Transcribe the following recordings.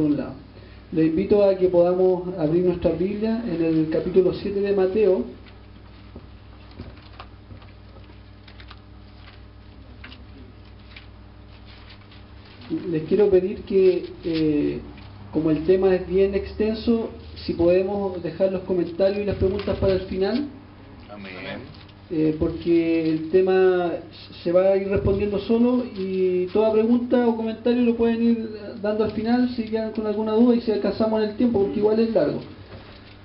un lado. Les invito a que podamos abrir nuestra Biblia en el capítulo 7 de Mateo. Les quiero pedir que, como el tema es bien extenso, si podemos dejar los comentarios y las preguntas para el final. Amén. Porque el tema se va a ir respondiendo solo y toda pregunta o comentario lo pueden ir dando al final si quedan con alguna duda y si alcanzamos en el tiempo, porque igual es largo.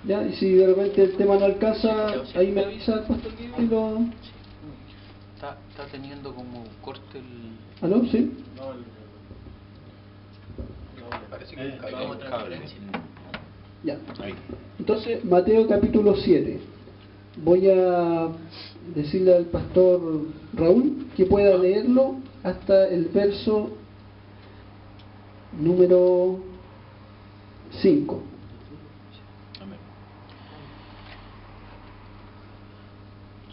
¿Ya? Y si de repente el tema no alcanza, ahí me avisa el pastor Guido y lo... Está teniendo como corte el... ¿Aló? ¿Sí? Parece que cayó el cable. Ya. Ahí. Entonces, Mateo capítulo 7. Voy a decirle al pastor Raúl que pueda leerlo hasta el verso número 5. Amén.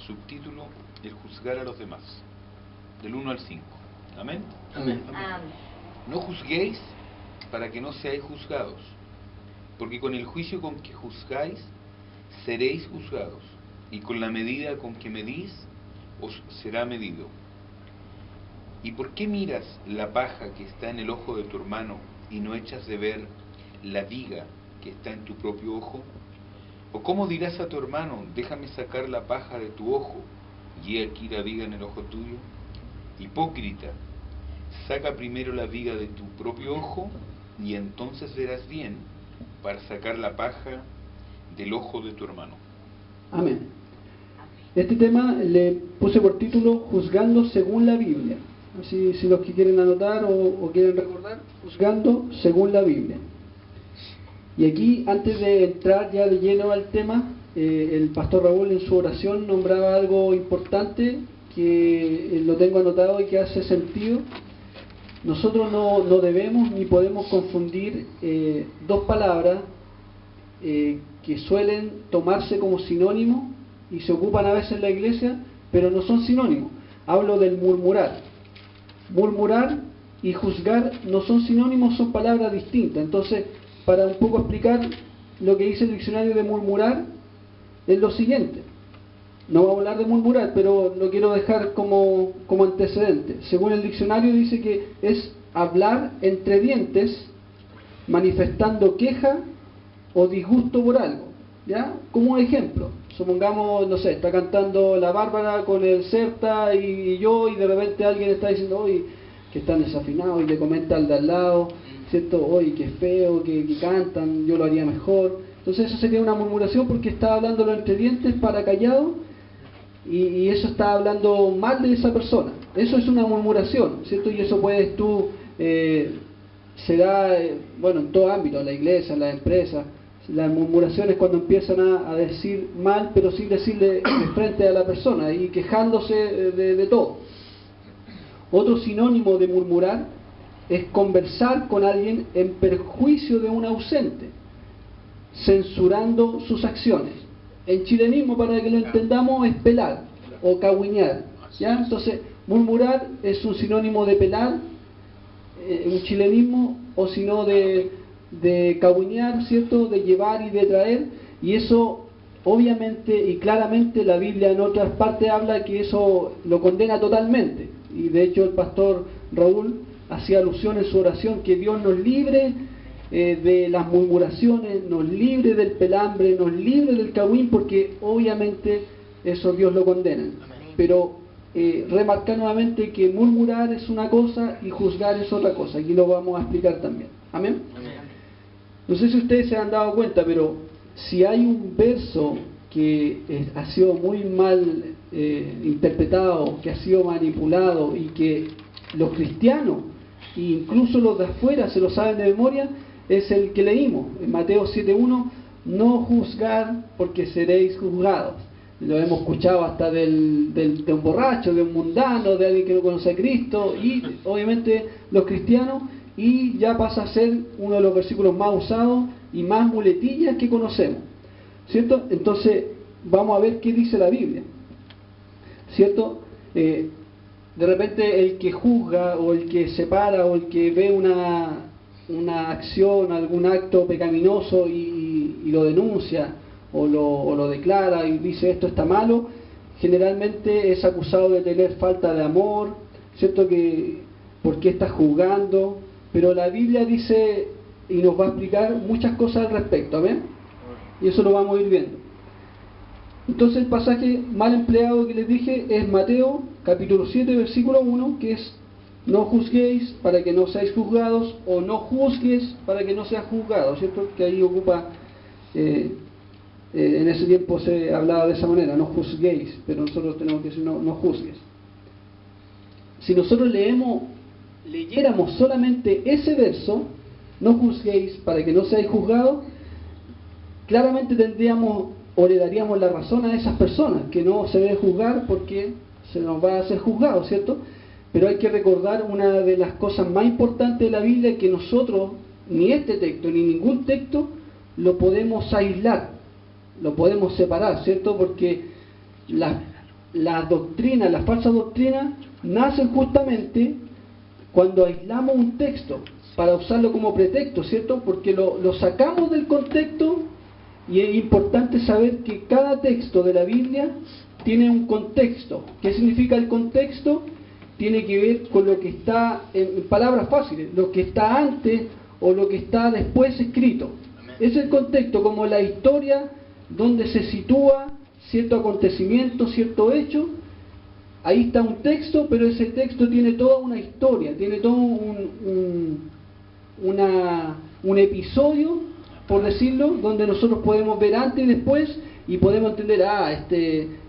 Subtítulo: El juzgar a los demás. Del 1 al 5. Amén. Amén. No juzguéis para que no seáis juzgados, porque con el juicio con que juzgáis seréis juzgados, y con la medida con que medís os será medido. ¿Y por qué miras la paja que está en el ojo de tu hermano y no echas de ver la viga que está en tu propio ojo? ¿O cómo dirás a tu hermano, déjame sacar la paja de tu ojo, y he aquí la viga en el ojo tuyo? Hipócrita, saca primero la viga de tu propio ojo, y entonces verás bien para sacar la paja del ojo de tu hermano. Amén. Este tema le puse por título Juzgando según la Biblia. Así, si los que quieren anotar o quieren recordar, Juzgando según la Biblia. Y aquí, antes de entrar ya de lleno al tema, el pastor Raúl en su oración nombraba algo importante que lo tengo anotado y que hace sentido. Nosotros no debemos ni podemos confundir dos palabras que suelen tomarse como sinónimo y se ocupan a veces en la iglesia, pero no son sinónimos. Hablo del murmurar. Murmurar y juzgar no son sinónimos, son palabras distintas. Entonces, para un poco explicar lo que dice el diccionario de murmurar, es lo siguiente. No vamos a hablar de murmurar, pero lo quiero dejar como antecedente. Según el diccionario dice que es hablar entre dientes, manifestando queja o disgusto por algo. ¿Ya? Como ejemplo, supongamos, no sé, está cantando la Bárbara con el Certa y yo, y de repente alguien está diciendo, oye, que están desafinados, y le comenta al de al lado, ¿cierto? Oye, qué feo, que cantan, yo lo haría mejor. Entonces eso sería una murmuración porque está hablándolo entre dientes para callado, y eso está hablando mal de esa persona. Eso es una murmuración, ¿cierto? Y eso puedes tú, se da, bueno, en todo ámbito, en la iglesia, en las empresas. Las murmuraciones cuando empiezan a decir mal, pero sin decirle de frente a la persona y quejándose de todo. Otro sinónimo de murmurar es conversar con alguien en perjuicio de un ausente, censurando sus acciones. En chilenismo, para que lo entendamos, es pelar o cagüinear, ¿ya? Entonces, murmurar es un sinónimo de pelar, un chilenismo, o si no de cagüinear, ¿cierto? De llevar y de traer, y eso obviamente y claramente la Biblia en otras partes habla que eso lo condena totalmente, y de hecho el pastor Raúl hacía alusión en su oración que Dios nos libre de las murmuraciones, nos libre del pelambre, nos libre del cagüín, porque obviamente eso Dios lo condena. Pero remarcar nuevamente que murmurar es una cosa y juzgar es otra cosa. Aquí lo vamos a explicar también. ¿Amén? No sé si ustedes se han dado cuenta, pero si hay un verso que ha sido muy mal interpretado, que ha sido manipulado y que los cristianos, e incluso los de afuera, se lo saben de memoria, es el que leímos en Mateo 7.1, no juzgar porque seréis juzgados. Lo hemos escuchado hasta de un borracho, de un mundano, de alguien que no conoce a Cristo, y obviamente los cristianos, y ya pasa a ser uno de los versículos más usados y más muletillas que conocemos, ¿cierto? Entonces vamos a ver qué dice la Biblia, ¿cierto? De repente el que juzga o el que separa o el que ve una acción, algún acto pecaminoso y lo denuncia o lo declara y dice esto está malo, generalmente es acusado de tener falta de amor, ¿cierto? Que ¿por qué estás juzgando? Pero la Biblia dice y nos va a explicar muchas cosas al respecto, ¿amén? Y eso lo vamos a ir viendo. Entonces el pasaje mal empleado que les dije es Mateo capítulo 7 versículo 1, que es no juzguéis para que no seáis juzgados, o no juzgues para que no seas juzgado, ¿cierto? Que ahí ocupa, en ese tiempo se hablaba de esa manera, no juzguéis, pero nosotros tenemos que decir no juzgues. Si nosotros leyéramos solamente ese verso, no juzguéis para que no seáis juzgados, claramente tendríamos o le daríamos la razón a esas personas, que no se debe juzgar porque se nos va a hacer juzgado, ¿cierto? Pero hay que recordar una de las cosas más importantes de la Biblia, que nosotros, ni este texto, ni ningún texto, lo podemos aislar, lo podemos separar, ¿cierto? Porque las doctrinas, las falsas doctrinas, nacen justamente cuando aislamos un texto, para usarlo como pretexto, ¿cierto? Porque lo sacamos del contexto, y es importante saber que cada texto de la Biblia tiene un contexto. ¿Qué significa el contexto? Tiene que ver con lo que está, en palabras fáciles, lo que está antes o lo que está después escrito. Es el contexto, como la historia donde se sitúa cierto acontecimiento, cierto hecho. Ahí está un texto, pero ese texto tiene toda una historia, tiene todo un episodio, por decirlo, donde nosotros podemos ver antes y después y podemos entender,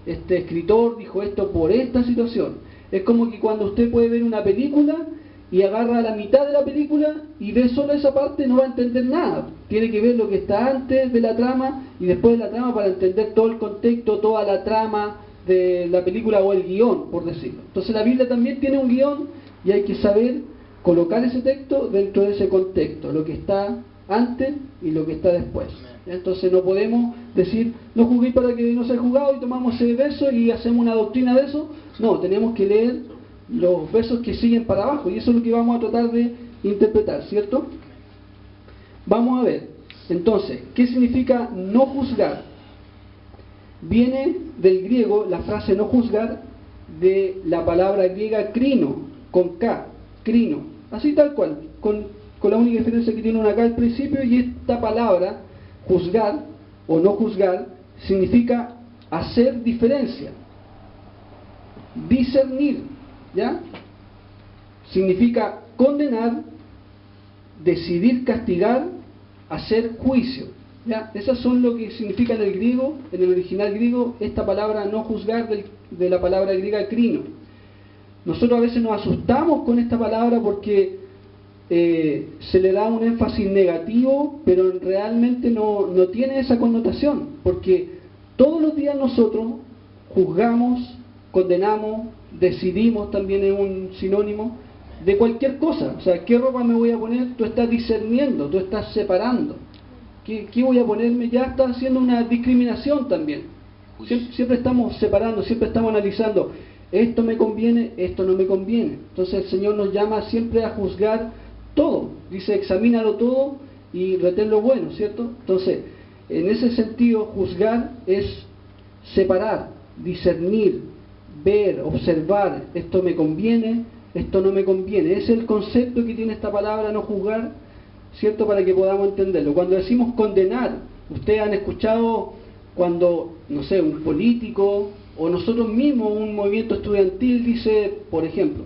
este escritor dijo esto por esta situación. Es como que cuando usted puede ver una película y agarra la mitad de la película y ve solo esa parte, no va a entender nada. Tiene que ver lo que está antes de la trama y después de la trama para entender todo el contexto, toda la trama de la película o el guión, por decirlo. Entonces la Biblia también tiene un guión y hay que saber colocar ese texto dentro de ese contexto, lo que está antes y lo que está después. Entonces no podemos decir no juzguéis para que no sea juzgado y tomamos ese verso y hacemos una doctrina de eso. No, tenemos que leer los versos que siguen para abajo y eso es lo que vamos a tratar de interpretar, ¿cierto? Vamos a ver, entonces, ¿qué significa no juzgar? Viene del griego la frase no juzgar de la palabra griega crino, con K, crino, así tal cual, con la única diferencia que tiene una K al principio, y esta palabra, juzgar o no juzgar, significa hacer diferencia, discernir, ¿ya? Significa condenar, decidir castigar, hacer juicio, ¿ya? Esas son lo que significa en el griego, en el original griego, esta palabra no juzgar de la palabra griega crino. Nosotros a veces nos asustamos con esta palabra porque se le da un énfasis negativo, pero realmente no tiene esa connotación, porque todos los días nosotros juzgamos, condenamos, decidimos, también es un sinónimo de cualquier cosa. O sea, ¿qué ropa me voy a poner? Tú estás discerniendo, tú estás separando. ¿Qué voy a ponerme? Ya estás haciendo una discriminación también. Siempre estamos separando, siempre estamos analizando. Esto me conviene, esto no me conviene. Entonces el Señor nos llama siempre a juzgar todo. Dice, examínalo todo y retén lo bueno, ¿cierto? Entonces, en ese sentido, juzgar es separar, discernir, ver, observar. Esto me conviene, esto no me conviene. Ese es el concepto que tiene esta palabra no juzgar, ¿cierto? Para que podamos entenderlo. Cuando decimos condenar, ustedes han escuchado cuando, no sé, un político o nosotros mismos, un movimiento estudiantil dice, por ejemplo,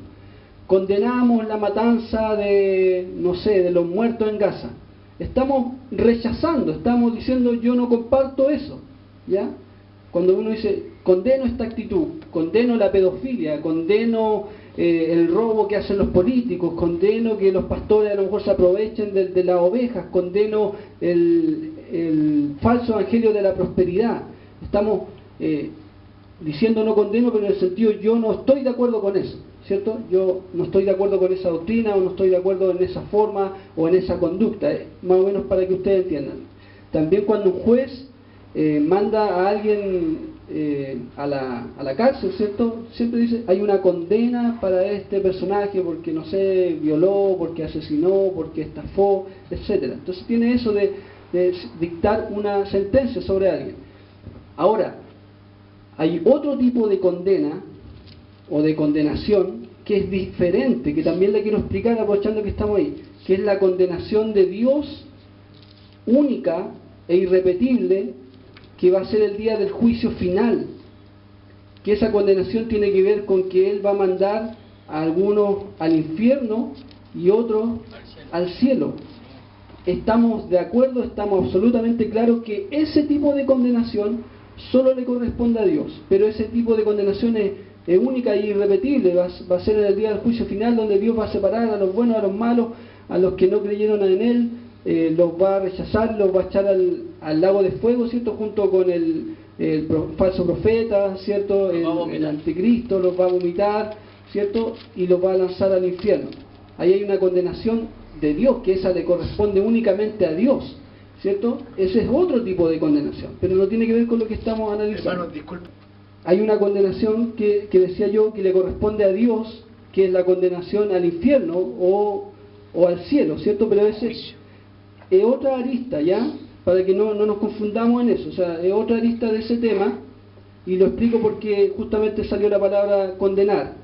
condenamos la matanza de, no sé, de los muertos en Gaza. Estamos rechazando, estamos diciendo yo no comparto eso, ¿ya? Cuando uno dice, condeno esta actitud, condeno la pedofilia, condeno el robo que hacen los políticos, condeno que los pastores a lo mejor se aprovechen de las ovejas, condeno el falso evangelio de la prosperidad. Estamos diciendo no condeno, pero en el sentido yo no estoy de acuerdo con eso, ¿cierto? Yo no estoy de acuerdo con esa doctrina, o no estoy de acuerdo en esa forma o en esa conducta, más o menos para que ustedes entiendan. También cuando un juez manda a alguien a la cárcel, ¿cierto? Siempre dice, hay una condena para este personaje porque, no sé, violó, porque asesinó, porque estafó, etcétera. Entonces tiene eso de dictar una sentencia sobre alguien. Ahora, hay otro tipo de condena o de condenación que es diferente, que también la quiero explicar aprovechando que estamos ahí, que es la condenación de Dios única e irrepetible, que va a ser el día del juicio final, que esa condenación tiene que ver con que Él va a mandar a algunos al infierno y otros al cielo. Estamos de acuerdo, estamos absolutamente claros que ese tipo de condenación solo le corresponde a Dios, pero ese tipo de condenación es única e irrepetible, va a ser el día del juicio final donde Dios va a separar a los buenos, a los malos, a los que no creyeron en Él, los va a rechazar, los va a echar al lago de fuego, ¿cierto? Junto con el falso profeta, ¿cierto? El anticristo, los va a vomitar, ¿cierto? Y los va a lanzar al infierno. Ahí hay una condenación de Dios, que esa le corresponde únicamente a Dios, ¿cierto? Ese es otro tipo de condenación, pero no tiene que ver con lo que estamos analizando. Hermano, disculpe. Hay una condenación que decía yo que le corresponde a Dios, que es la condenación al infierno o al cielo, ¿cierto? Pero ese es otra arista, ¿ya? Para que no nos confundamos en eso. O sea, es otra arista de ese tema, y lo explico porque justamente salió la palabra condenar.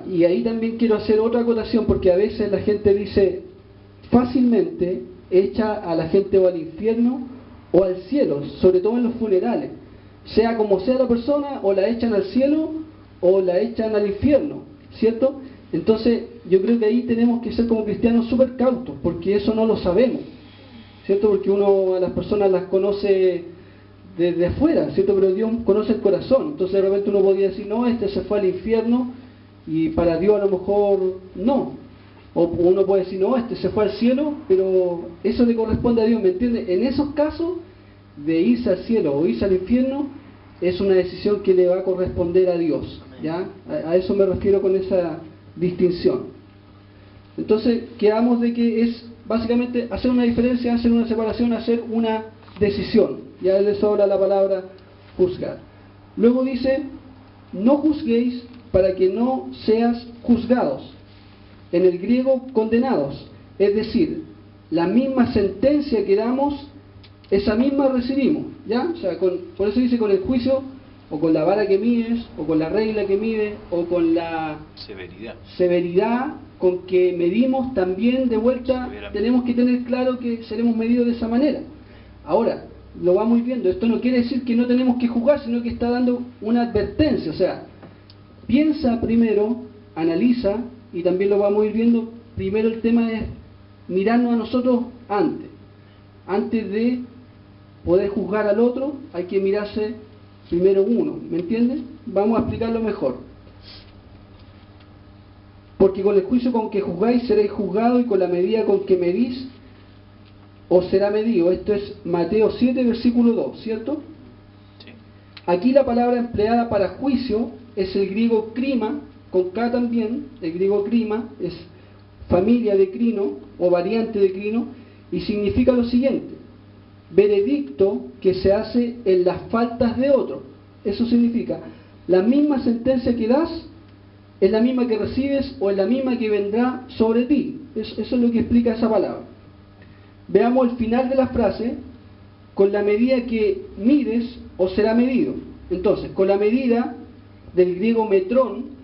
Y ahí también quiero hacer otra acotación, porque a veces la gente dice fácilmente, echa a la gente o al infierno o al cielo, sobre todo en los funerales. Sea como sea la persona, o la echan al cielo o la echan al infierno, ¿cierto? Entonces yo creo que ahí tenemos que ser como cristianos súper cautos, porque eso no lo sabemos, ¿cierto? Porque uno a las personas las conoce desde afuera, ¿cierto? Pero Dios conoce el corazón. Entonces de repente uno podría decir, no, este se fue al infierno, y para Dios a lo mejor no. O uno puede decir, no, este se fue al cielo, pero eso le corresponde a Dios, ¿me entiende? En esos casos, de irse al cielo o irse al infierno, es una decisión que le va a corresponder a Dios, ¿ya? A eso me refiero con esa distinción. Entonces, quedamos de que es básicamente hacer una diferencia, hacer una separación, hacer una decisión. Ya le sobra la palabra juzgar. Luego dice, no juzguéis para que no seas juzgados. En el griego, condenados. Es decir, la misma sentencia que damos, esa misma recibimos, ¿ya? O sea, por eso dice con el juicio, o con la vara que mides, o con la regla que mide, o con la severidad con que medimos, también de vuelta tenemos que tener claro que seremos medidos de esa manera. Ahora, lo vamos viendo, esto no quiere decir que no tenemos que juzgar, sino que está dando una advertencia, o sea, piensa primero, analiza, y también lo vamos a ir viendo. Primero el tema es mirarnos a nosotros antes de poder juzgar al otro, hay que mirarse primero uno, ¿me entienden? Vamos a explicarlo mejor. Porque con el juicio con que juzgáis seréis juzgados, y con la medida con que medís os será medido. Esto es Mateo 7, versículo 2, ¿cierto? Sí. Aquí la palabra empleada para juicio es el griego krima, con K también. El griego krima es familia de crino o variante de crino, y significa lo siguiente: veredicto que se hace en las faltas de otro. Eso significa, la misma sentencia que das es la misma que recibes, o es la misma que vendrá sobre ti. Eso es lo que explica esa palabra. Veamos el final de la frase: con la medida que mides os será medido. Entonces, con la medida, del griego metrón,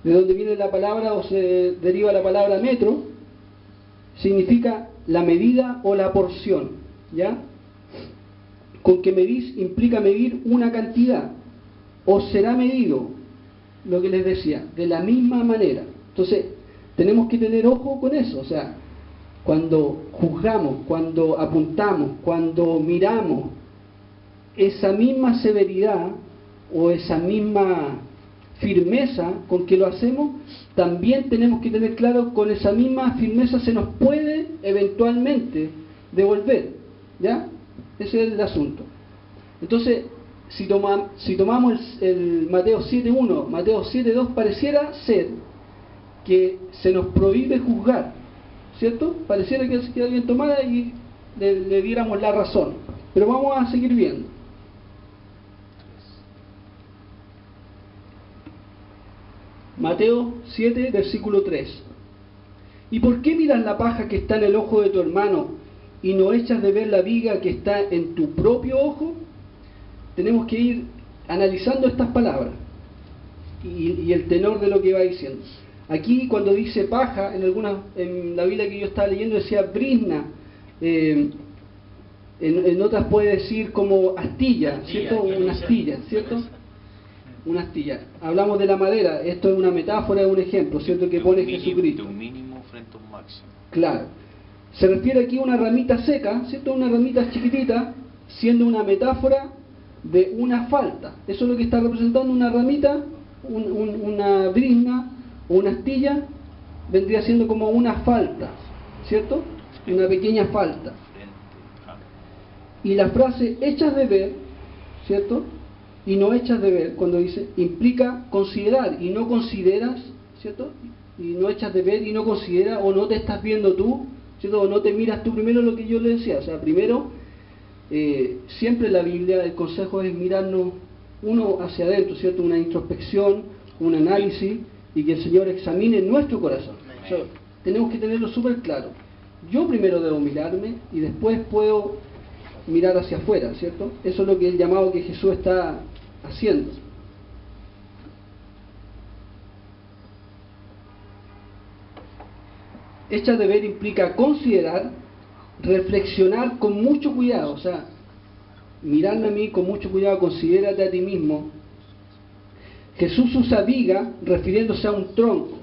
de donde viene la palabra o se deriva la palabra metro, significa la medida o la porción, ¿ya? Con que medís implica medir una cantidad. Os será medido, lo que les decía, de la misma manera. Entonces, tenemos que tener ojo con eso. O sea, cuando juzgamos, cuando apuntamos, cuando miramos, esa misma severidad o esa misma firmeza con que lo hacemos, también tenemos que tener claro, con esa misma firmeza se nos puede eventualmente devolver, ¿ya? Ese es el asunto. Entonces, si tomamos el Mateo 7.1, Mateo 7.2, pareciera ser que se nos prohíbe juzgar, ¿cierto? Pareciera que alguien tomara y le diéramos la razón. Pero vamos a seguir viendo. Mateo 7, versículo 3. ¿Y por qué miras la paja que está en el ojo de tu hermano y no echas de ver la viga que está en tu propio ojo? Tenemos que ir analizando estas palabras y el tenor de lo que va diciendo. Aquí cuando dice paja, en la Biblia que yo estaba leyendo decía brisna, en otras puede decir como astilla, ¿cierto? Una astilla, ¿cierto? Una astilla. Hablamos de la madera, esto es una metáfora, es un ejemplo, ¿cierto? Que pone Jesucristo. De un mínimo frente a un máximo. Claro. Se refiere aquí a una ramita seca, ¿cierto? Una ramita chiquitita, siendo una metáfora de una falta. Eso es lo que está representando una ramita, una brizna o una astilla, vendría siendo como una falta, ¿cierto? Una pequeña falta. Y la frase echas de ver, ¿cierto? Y no echas de ver, cuando dice, implica considerar y no consideras, ¿cierto? Y no echas de ver y no consideras, o no te estás viendo tú, ¿cierto? O no te miras tú primero, lo que yo le decía. O sea, primero, siempre en la Biblia el consejo es mirarnos uno hacia adentro, ¿cierto? Una introspección, un análisis, y que el Señor examine nuestro corazón. O sea, tenemos que tenerlo súper claro. Yo primero debo mirarme y después puedo mirar hacia afuera, ¿cierto? Eso es lo que el llamado que Jesús está haciendo. Echar de ver implica considerar, reflexionar con mucho cuidado, o sea, mirarme a mí con mucho cuidado, considérate a ti mismo. Jesús usa viga refiriéndose a un tronco.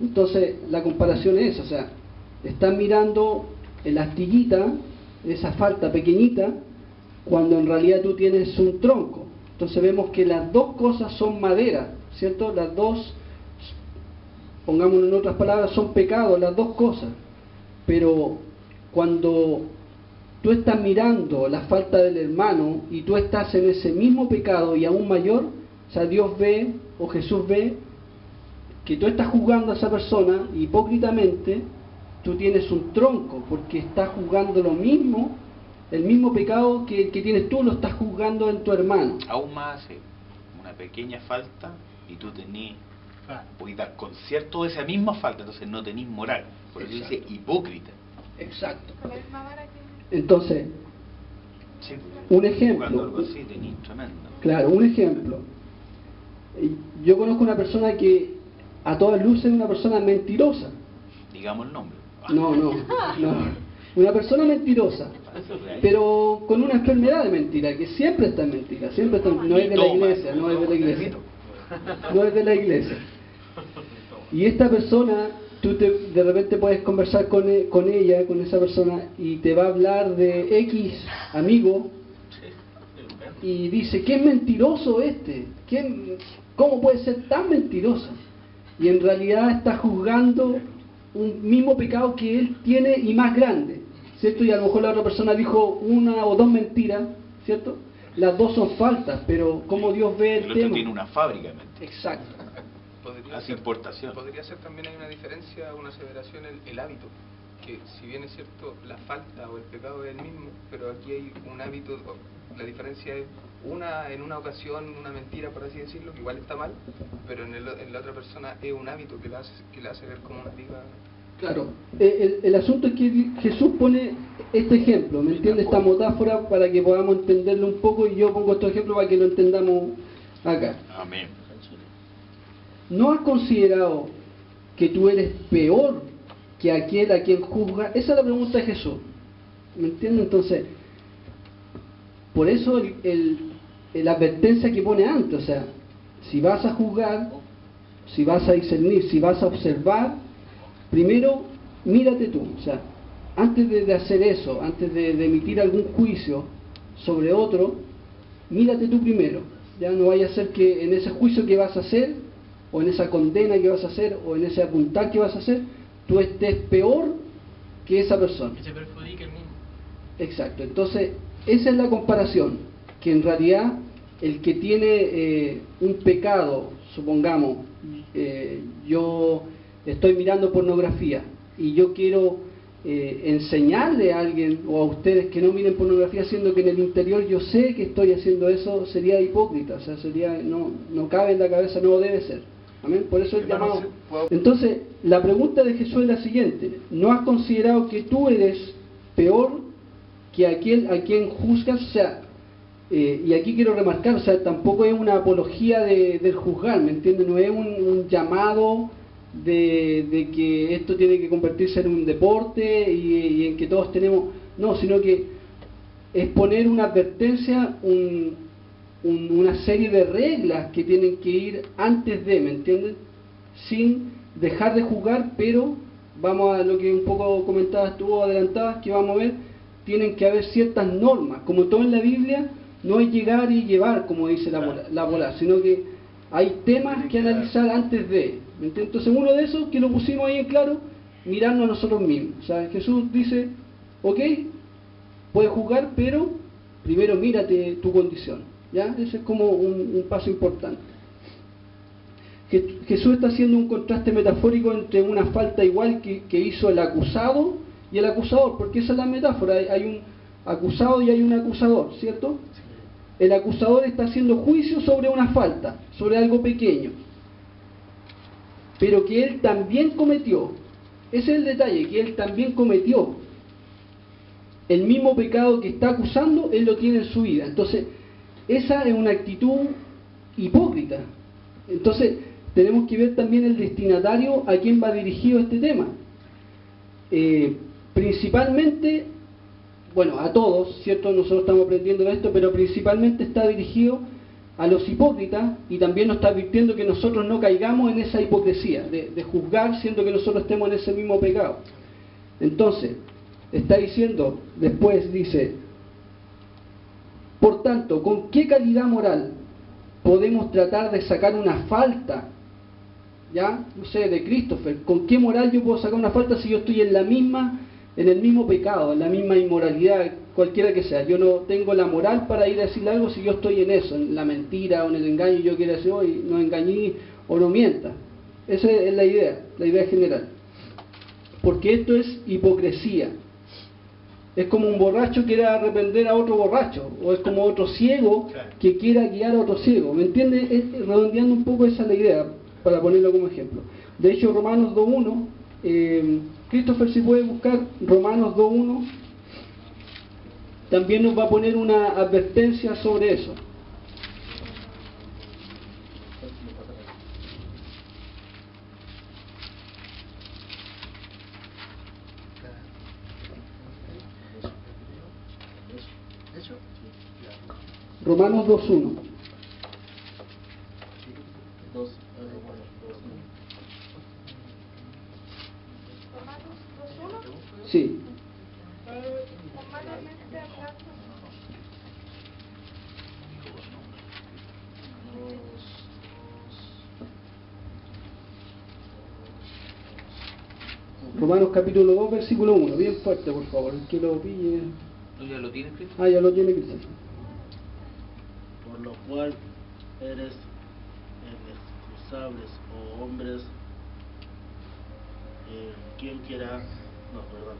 Entonces la comparación es esa, o sea, están mirando en la astillita, esa falta pequeñita, cuando en realidad tú tienes un tronco. Entonces vemos que las dos cosas son madera, ¿cierto? Las dos, pongámoslo en otras palabras, son pecados, las dos cosas. Pero cuando tú estás mirando la falta del hermano y tú estás en ese mismo pecado y aún mayor, o sea, Dios ve o Jesús ve que tú estás juzgando a esa persona hipócritamente, tú tienes un tronco, porque estás juzgando lo mismo, el mismo pecado que tienes tú, lo estás juzgando en tu hermano. Aún más hace una pequeña falta y tú tenés, podés dar concierto de esa misma falta, entonces no tenés moral. Por eso dice hipócrita. Exacto. Entonces, Sí, un ejemplo. algo así, tenés tremendo. Claro, un ejemplo. Yo conozco una persona que a todas luces es una persona mentirosa. Digamos el nombre. No. Una persona mentirosa, pero con una enfermedad de mentira, que siempre está en mentira, siempre está, no es de la iglesia, no es de la iglesia. No es de la iglesia. Y esta persona, tú de repente puedes conversar con ella, con esa persona, y te va a hablar de X amigo, y dice, ¿qué es mentiroso este? ¿Cómo puede ser tan mentiroso? Y en realidad está juzgando un mismo pecado que él tiene y más grande, ¿cierto? Y a lo mejor la otra persona dijo una o dos mentiras, ¿cierto? Las dos son faltas, pero ¿cómo Dios ve el El otro tema? tiene una fábrica de mentiras. Exacto. Hace importación. Podría ser también hay una diferencia, una aseveración, el hábito, que si bien es cierto la falta o el pecado es el mismo, pero aquí hay un hábito, la diferencia es en una ocasión una mentira, por así decirlo, que igual está mal, pero en la otra persona es un hábito que la hace ver como una viga. Claro, el asunto es que Jesús pone este ejemplo, ¿me entiendes? Esta metáfora para que podamos entenderlo un poco, y yo pongo este ejemplo para que lo entendamos acá. Amén. ¿No has considerado que tú eres peor que aquel a quien juzga? Esa es la pregunta de Jesús, ¿me entiendes? Entonces, por eso la advertencia que pone antes, o sea, si vas a juzgar, si vas a discernir, si vas a observar, primero mírate tú, o sea, antes de hacer eso, antes de emitir algún juicio sobre otro, mírate tú primero. Ya no vaya a ser que en ese juicio que vas a hacer, o en esa condena que vas a hacer, o en ese apuntar que vas a hacer, tú estés peor que esa persona. Que se perjudique el mismo. Exacto, entonces esa es la comparación, que en realidad el que tiene un pecado, supongamos, yo estoy mirando pornografía y yo quiero enseñarle a alguien o a ustedes que no miren pornografía, siendo que en el interior yo sé que estoy haciendo eso, sería hipócrita, o sea, sería, no cabe en la cabeza, no debe ser. Amén. Por eso el llamado. Entonces, la pregunta de Jesús es la siguiente: ¿no has considerado que tú eres peor que aquel a quien juzgas? O sea, y aquí quiero remarcar, o sea, tampoco es una apología del juzgar, ¿me entiendes? No es un llamado de que esto tiene que convertirse en un deporte y en que todos tenemos, no, sino que es poner una advertencia, una serie de reglas que tienen que ir antes de, ¿me entienden? Sin dejar de juzgar, pero vamos a lo que un poco comentabas tú, adelantabas, que vamos a ver, tienen que haber ciertas normas, como todo en la Biblia, no es llegar y llevar, como dice la bola, sino que hay temas que analizar antes de, ¿me entiendes? Entonces uno de esos, que lo pusimos ahí en claro, mirarnos a nosotros mismos. O sea, Jesús dice, ok, puedes juzgar, pero primero mírate tu condición, ¿ya? Ese es como un paso importante. Jesús está haciendo un contraste metafórico entre una falta igual que hizo el acusado y el acusador, porque esa es la metáfora, hay un acusado y hay un acusador, ¿cierto? El acusador está haciendo juicio sobre una falta, sobre algo pequeño, pero que él también cometió. Ese es el detalle, que él también cometió el mismo pecado que está acusando, él lo tiene en su vida. Entonces, esa es una actitud hipócrita. Entonces, tenemos que ver también el destinatario a quien va dirigido este tema. Principalmente, bueno, a todos, ¿cierto? Nosotros estamos aprendiendo de esto, pero principalmente está dirigido a los hipócritas, y también nos está advirtiendo que nosotros no caigamos en esa hipocresía de juzgar, siendo que nosotros estemos en ese mismo pecado. Entonces, está diciendo, después dice, por tanto, ¿con qué calidad moral podemos tratar de sacar una falta? ¿Ya? No sé, de Christopher, ¿con qué moral yo puedo sacar una falta si yo estoy en el mismo pecado, en la misma inmoralidad, cualquiera que sea? Yo no tengo la moral para ir a decirle algo si yo estoy en eso, en la mentira o en el engaño, y yo quiero decir, hoy no engañé o no mienta. Esa es la idea general. Porque esto es hipocresía. Es como un borracho que quiera arrepender a otro borracho, o es como otro ciego que quiera guiar a otro ciego. ¿Me entiendes? Redondeando un poco esa es la idea, para ponerlo como ejemplo. De hecho, Romanos 2.1, Christopher, si puede buscar Romanos 2.1, también nos va a poner una advertencia sobre eso. Romanos 2.1. Sí. Romanos capítulo 2, versículo 1. Bien fuerte, por favor. El que lo pille. ¿Tú ya lo tienes, Cristo? Ah, ya lo tiene Cristo. Por lo cual eres inexcusables, o hombres, quien quiera, no, perdón,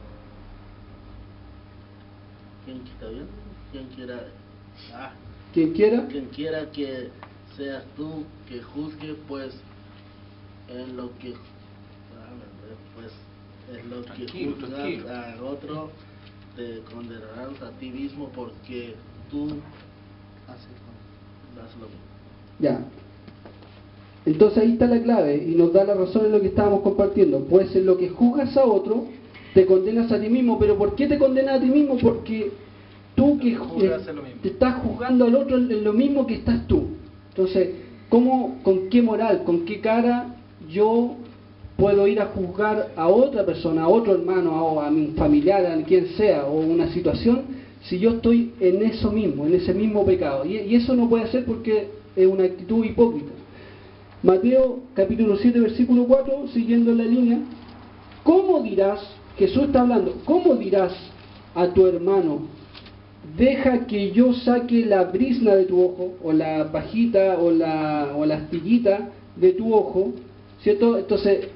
quien está bien, quien quiera que seas tú que juzgue, pues en lo que Tranquilo. juzgas al otro, te condenarás a ti mismo, porque tú das lo mismo. Ya. Entonces ahí está la clave, y nos da la razón en lo que estábamos compartiendo. Pues en lo que juzgas a otro, te condenas a ti mismo. ¿Pero por qué te condenas a ti mismo? Porque tú que te estás juzgando al otro en lo mismo que estás tú. Entonces, con qué moral, con qué cara yo puedo ir a juzgar a otra persona, a otro hermano, a mi familiar, a quien sea, o una situación, si yo estoy en eso mismo, en ese mismo pecado? Y eso no puede ser, porque es una actitud hipócrita. Mateo capítulo 7, versículo 4, siguiendo la línea, ¿cómo dirás, Jesús está hablando, cómo dirás a tu hermano, deja que yo saque la brizna de tu ojo, o la pajita, o la astillita de tu ojo, ¿cierto? Entonces,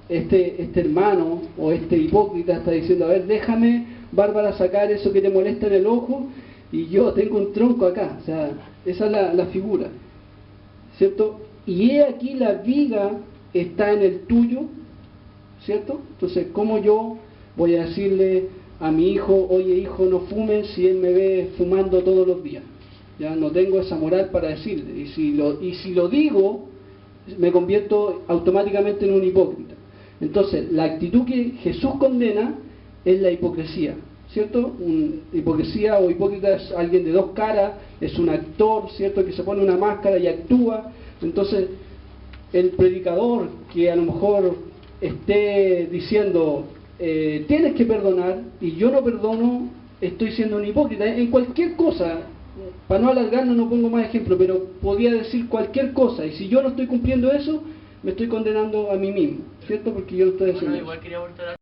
este hermano o este hipócrita está diciendo, a ver, déjame, Bárbara, sacar eso que te molesta en el ojo y yo tengo un tronco acá. O sea, esa es la figura, ¿cierto? Y he aquí la viga está en el tuyo, ¿cierto? Entonces, ¿cómo yo voy a decirle a mi hijo, oye hijo, no fumes, si él me ve fumando todos los días? Ya no tengo esa moral para decirle. Y si lo digo, me convierto automáticamente en un hipócrita. Entonces, la actitud que Jesús condena es la hipocresía, ¿cierto? Hipocresía o hipócrita es alguien de dos caras, es un actor, ¿cierto? Que se pone una máscara y actúa. Entonces, el predicador que a lo mejor esté diciendo, tienes que perdonar, y yo no perdono, estoy siendo un hipócrita. En cualquier cosa, para no alargarnos no pongo más ejemplo, pero podría decir cualquier cosa, y si yo no estoy cumpliendo eso, me estoy condenando a mí mismo, ¿cierto? Porque yo no estoy haciendo eso. Igual quería aportar